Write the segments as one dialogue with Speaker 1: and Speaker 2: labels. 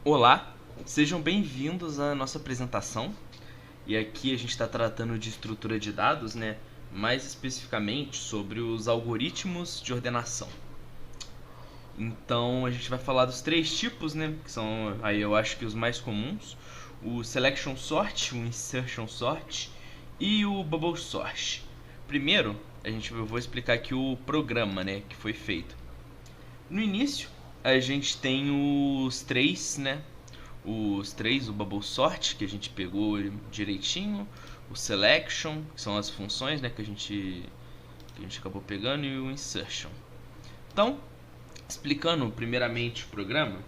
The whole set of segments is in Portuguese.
Speaker 1: Olá, sejam bem-vindos à nossa apresentação. E aqui a gente está tratando de estrutura de dados, né? Mais especificamente sobre os algoritmos de ordenação. Então a gente vai falar dos três tipos, né? Que são aí eu acho que os mais comuns: o selection sort, o insertion sort e o bubble sort. Primeiro, eu vou explicar aqui o programa, né, que foi feito. No início, a gente tem os três, né? O bubble sort, que a gente pegou direitinho, o selection, que são as funções, né, que a gente acabou pegando, e o insertion. Então, explicando primeiramente o programa,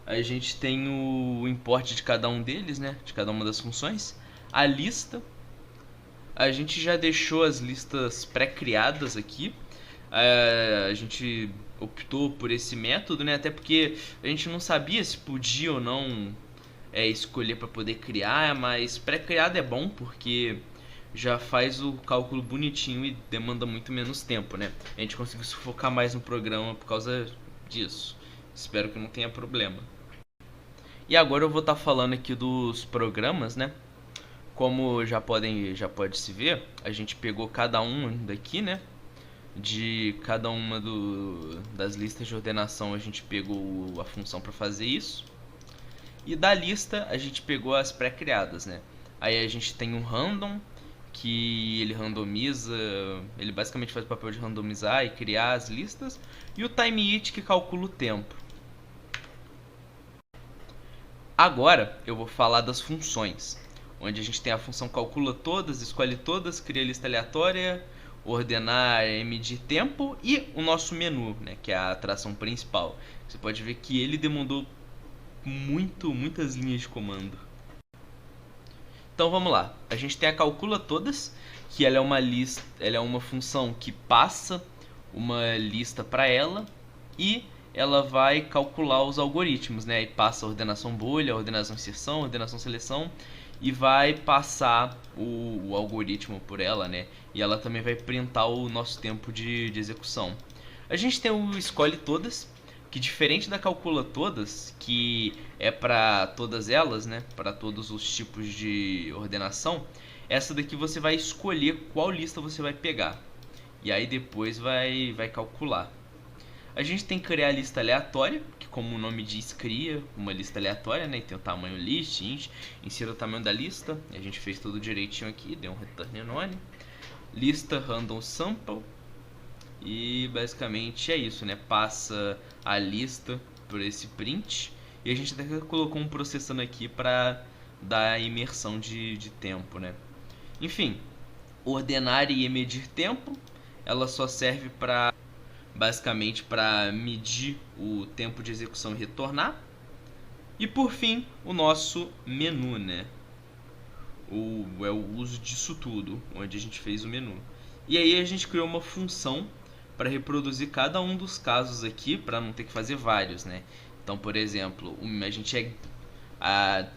Speaker 1: a gente tem o import de cada um deles, né, de cada uma das funções, a lista. A gente já deixou as listas pré-criadas aqui. A gente optou por esse método, né? Até porque a gente não sabia se podia ou não escolher para poder criar, mas pré-criado é bom porque já faz o cálculo bonitinho e demanda muito menos tempo, né? A gente conseguiu se focar mais no programa por causa disso. Espero que não tenha problema. E agora eu vou estar falando aqui dos programas, né? Como já pode se ver, a gente pegou cada um daqui, né? De cada uma das listas de ordenação a gente pegou a função para fazer isso. E da lista a gente pegou as pré-criadas, né? Aí a gente tem um random, que ele randomiza, ele basicamente faz o papel de randomizar e criar as listas. E o timeIt, que calcula o tempo. Agora eu vou falar das funções, onde a gente tem a função calcula todas, escolhe todas, cria lista aleatória, ordenar, medir tempo, e o nosso menu, né, que é a atração principal. Você pode ver que ele demandou muitas linhas de comando. Então vamos lá. A gente tem a calcula todas, que ela é uma lista, ela é uma função que passa uma lista para ela e ela vai calcular os algoritmos, né? E passa a ordenação bolha, a ordenação inserção, a ordenação seleção e vai passar o algoritmo por ela, né? E ela também vai printar o nosso tempo de execução. A gente tem o escolhe todas, que diferente da calcula todas, que é para todas elas, né? Para todos os tipos de ordenação, essa daqui você vai escolher qual lista você vai pegar. E aí depois vai calcular. A gente tem que criar a lista aleatória, que como o nome diz, cria uma lista aleatória, né? E tem o tamanho list, int, insira o tamanho da lista. A gente fez tudo direitinho aqui, deu um return none. Lista random sample. E basicamente é isso, né? Passa a lista por esse print. E a gente até colocou um processando aqui para dar imersão de tempo, né? Enfim, ordenar e medir tempo, ela só serve para basicamente para medir o tempo de execução e retornar. E por fim, o nosso menu, né? É o uso disso tudo, onde a gente fez o menu. E aí a gente criou uma função para reproduzir cada um dos casos aqui, para não ter que fazer vários, né? Então, por exemplo, a gente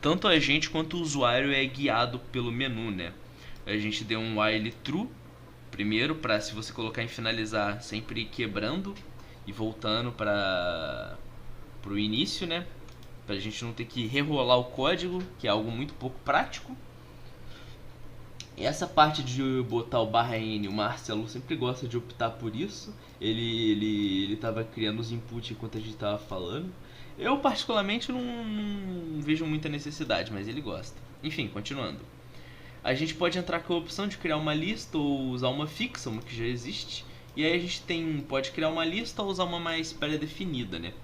Speaker 1: tanto a gente quanto o usuário é guiado pelo menu, né? A gente deu um while true primeiro, para se você colocar em finalizar, sempre ir quebrando e voltando para o início, né? Para a gente não ter que rerolar o código, que é algo muito pouco prático. E essa parte de botar o barra N, o Marcelo sempre gosta de optar por isso. Ele tava criando os inputs enquanto a gente tava falando. Eu particularmente não vejo muita necessidade, mas ele gosta. Enfim, continuando. A gente pode entrar com a opção de criar uma lista ou usar uma fixa, uma que já existe. E aí a gente pode criar uma lista ou usar uma mais pré-definida, né?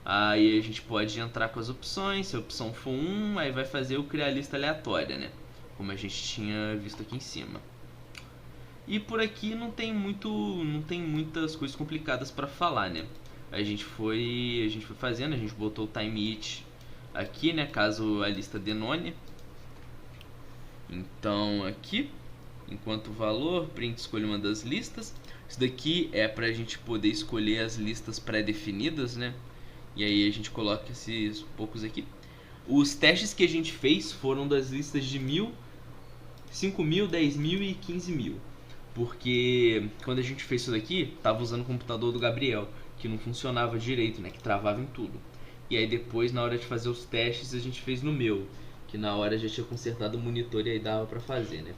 Speaker 1: Aí a gente pode entrar com as opções, se a opção for 1, aí vai fazer o criar lista aleatória, né? Como a gente tinha visto aqui em cima. E por aqui não tem muitas coisas complicadas para falar, né? A gente foi fazendo, a gente botou o timeIt aqui, né? Caso a lista denone. Então aqui, enquanto valor, print escolhe uma das listas. Isso daqui é para a gente poder escolher as listas pré-definidas, né? E aí a gente coloca esses poucos aqui. Os testes que a gente fez foram das listas de 1000, 5000, 10.000 e 15.000. Porque quando a gente fez isso daqui, tava usando o computador do Gabriel, que não funcionava direito, né? Que travava em tudo. E aí depois, na hora de fazer os testes, a gente fez no meu, que na hora já tinha consertado o monitor e aí dava pra fazer, né?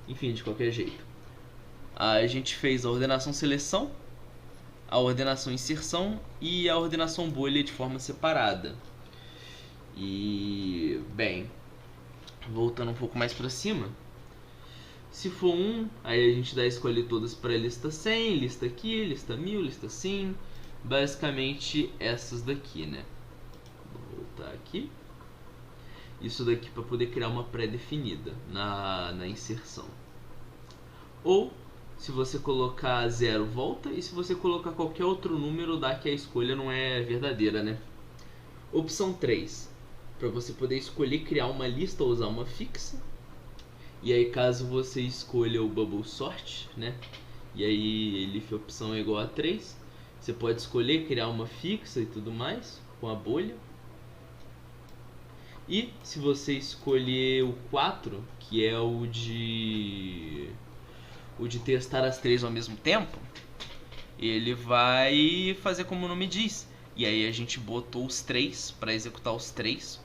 Speaker 1: Enfim, de qualquer jeito. A gente fez a ordenação seleção, a ordenação inserção e a ordenação bolha de forma separada. E, bem, voltando um pouco mais pra cima, se for aí a gente dá escolher todas para lista 100, lista aqui, lista 1000, lista sim, basicamente essas daqui, né? Vou voltar aqui. Isso daqui para poder criar uma pré-definida na inserção. Ou, se você colocar 0, volta, e se você colocar qualquer outro número, dá que a escolha não é verdadeira, né? Opção 3, para você poder escolher criar uma lista ou usar uma fixa. E aí caso você escolha o Bubble Sort, né? E aí ele a opção é igual a 3, você pode escolher criar uma fixa e tudo mais com a bolha. E se você escolher o 4, que é o de testar as 3 ao mesmo tempo, ele vai fazer como o nome diz. E aí a gente botou os 3 para executar os 3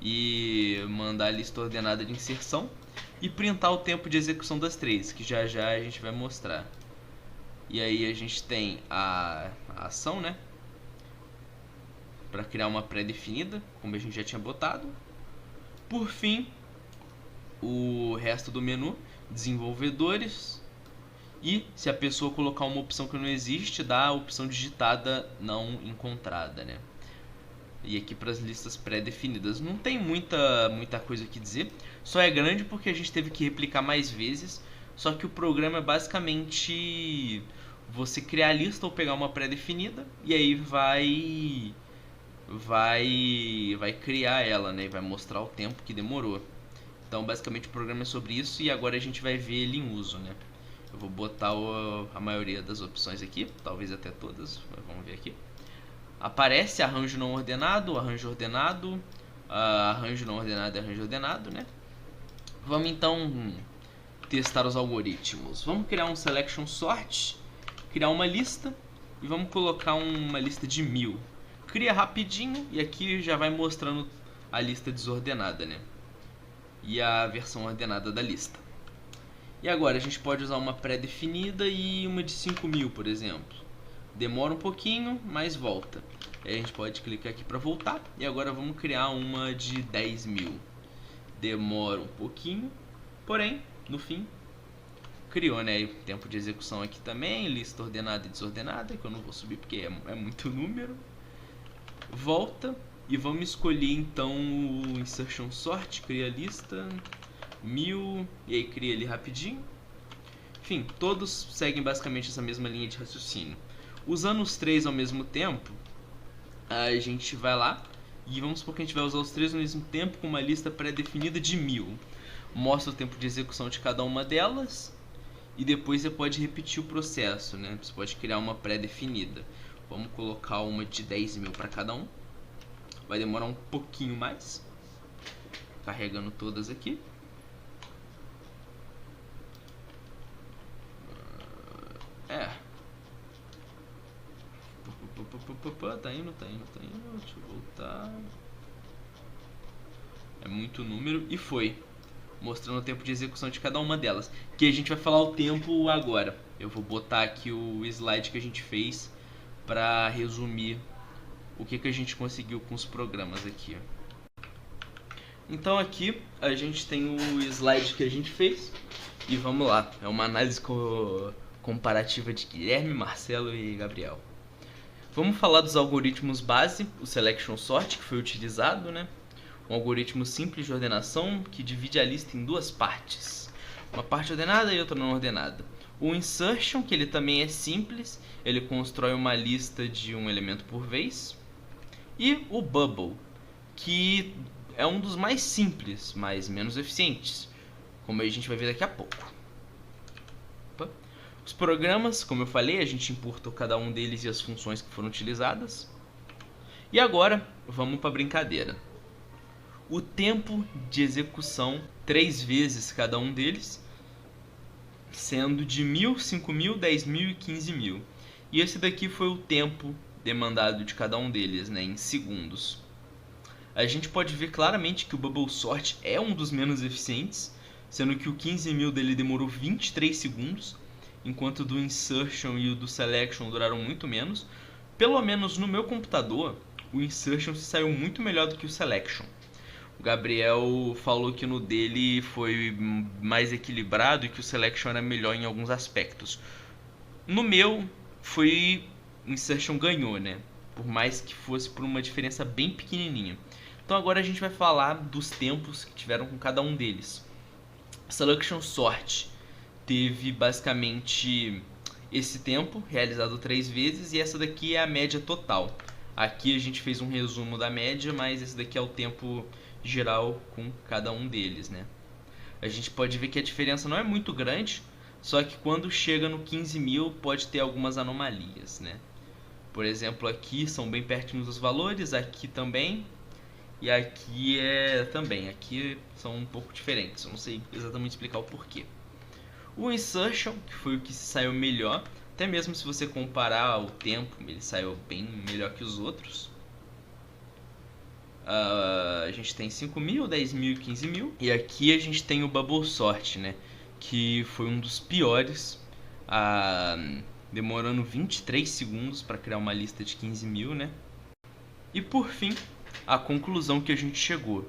Speaker 1: e mandar a lista ordenada de inserção e printar o tempo de execução das 3, que já já a gente vai mostrar. E aí a gente tem a ação, né? Para criar uma pré-definida, como a gente já tinha botado. Por fim, o resto do menu, desenvolvedores. E se a pessoa colocar uma opção que não existe, dá a opção digitada não encontrada, né? E aqui para as listas pré-definidas. Não tem muita coisa que dizer. Só é grande porque a gente teve que replicar mais vezes. Só que o programa é basicamente você criar a lista ou pegar uma pré-definida e aí vai criar ela, né? E vai mostrar o tempo que demorou. Então basicamente o programa é sobre isso e agora a gente vai ver ele em uso, né? Eu vou botar a maioria das opções aqui, talvez até todas, mas vamos ver aqui. Aparece arranjo não ordenado, arranjo ordenado, arranjo não ordenado e arranjo ordenado, né? Vamos então testar os algoritmos. Vamos criar um selection sort, criar uma lista e vamos colocar uma lista de 1000. Cria rapidinho e aqui já vai mostrando a lista desordenada, né? E a versão ordenada da lista. E agora a gente pode usar uma pré-definida e uma de 5000, por exemplo. Demora um pouquinho, mas volta. Aí a gente pode clicar aqui para voltar. E agora vamos criar uma de 10.000. Demora um pouquinho, porém, no fim, criou, né? E o tempo de execução aqui também, lista ordenada e desordenada, que eu não vou subir porque é muito número. Volta e vamos escolher então o insertion sort, cria lista 1000 e aí cria ali rapidinho. Enfim, todos seguem basicamente essa mesma linha de raciocínio. Usando os 3 ao mesmo tempo, a gente vai lá e vamos supor que a gente vai usar os 3 ao mesmo tempo com uma lista pré-definida de 1000. Mostra o tempo de execução de cada uma delas e depois você pode repetir o processo, né? Você pode criar uma pré-definida. Vamos colocar uma de 10.000 para cada um. Vai demorar um pouquinho mais. Carregando todas aqui. Tá indo. Deixa eu voltar. É muito número e foi. Mostrando o tempo de execução de cada uma delas. Que a gente vai falar o tempo agora. Eu vou botar aqui o slide que a gente fez para resumir o que a gente conseguiu com os programas aqui. Então aqui a gente tem o slide que a gente fez. E vamos lá. É uma análise comparativa de Guilherme, Marcelo e Gabriel. Vamos falar dos algoritmos base, o selection sort que foi utilizado, né? Um algoritmo simples de ordenação que divide a lista em duas partes. Uma parte ordenada e outra não ordenada. O insertion, que ele também é simples, ele constrói uma lista de um elemento por vez. E o bubble, que é um dos mais simples, mas menos eficientes, como a gente vai ver daqui a pouco. Os programas, como eu falei, a gente importou cada um deles e as funções que foram utilizadas. E agora, vamos para a brincadeira. O tempo de execução, 3 vezes cada um deles, sendo de 1000, 5000, 10.000 e 15.000. E esse daqui foi o tempo demandado de cada um deles, né, em segundos. A gente pode ver claramente que o Bubble Sort é um dos menos eficientes, sendo que o 15.000 dele demorou 23 segundos, enquanto o do Insertion e o do Selection duraram muito menos. Pelo menos no meu computador, o Insertion se saiu muito melhor do que o Selection. O Gabriel falou que no dele foi mais equilibrado e que o Selection era melhor em alguns aspectos. No meu, foi... o Insertion ganhou, né? Por mais que fosse por uma diferença bem pequenininha. Então agora a gente vai falar dos tempos que tiveram com cada um deles. Selection Sort teve basicamente esse tempo, realizado 3 vezes, e essa daqui é a média total. Aqui a gente fez um resumo da média, mas esse daqui é o tempo geral com cada um deles, né? A gente pode ver que a diferença não é muito grande, só que quando chega no 15.000 pode ter algumas anomalias, né? Por exemplo, aqui são bem pertinhos dos valores, aqui também, e aqui também. Aqui são um pouco diferentes, eu não sei exatamente explicar o porquê. O Insertion, que foi o que se saiu melhor, até mesmo se você comparar o tempo, ele saiu bem melhor que os outros. A gente tem 5.000, 10.000 e 15.000. E aqui a gente tem o Bubble Sort, né? Que foi um dos piores, demorando 23 segundos para criar uma lista de 15.000, né? E por fim, a conclusão que a gente chegou,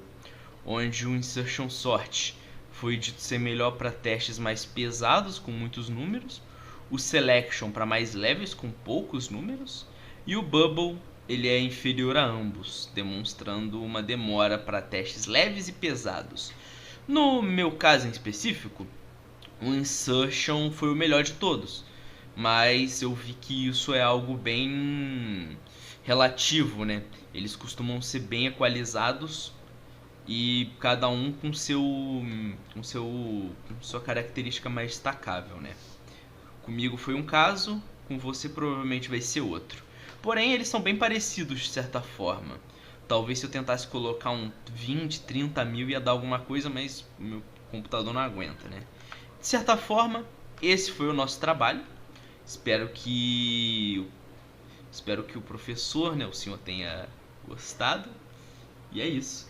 Speaker 1: onde o Insertion Sort foi dito ser melhor para testes mais pesados com muitos números, o Selection para mais leves com poucos números, e o Bubble ele é inferior a ambos, demonstrando uma demora para testes leves e pesados. No meu caso em específico, o Insertion foi o melhor de todos, mas eu vi que isso é algo bem relativo, né? Eles costumam ser bem equalizados e cada um com sua característica mais destacável, né? Comigo foi um caso, com você provavelmente vai ser outro. Porém, eles são bem parecidos de certa forma. Talvez se eu tentasse colocar um 20, 30 mil ia dar alguma coisa, mas o meu computador não aguenta, né? De certa forma, esse foi o nosso trabalho. Espero que o professor, né, o senhor tenha gostado. E é isso.